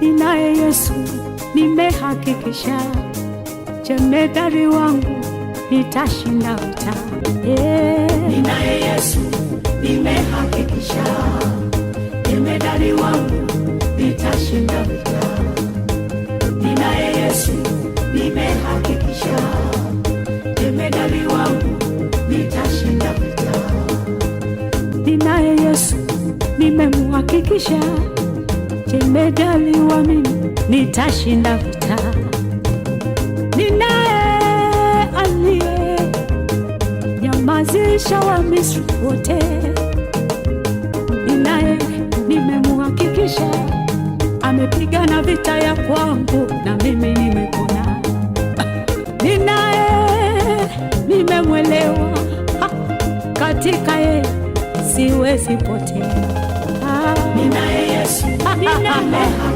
ninaye Yesu, nimehakikisha jemedari wangu nitashinda vita. Ninaye Yesu, nimehakikisha jemedari wangu nitashinda vita. Ninaye Yesu, nimehakikisha jemedari wangu nitashinda vita. Ninaye Yesu, nimemuhakikisha jemedari wa mimi nitashinda vita. Ninaye aliye nyamazisha wa Misri wote. Ninaye nimemuhakikisha amepigana vita ya kwangu na mimi nimepona. Ninaye nimemwelewa, katika yeye siwezi potea. Ninaye Yesu, nimehakikisha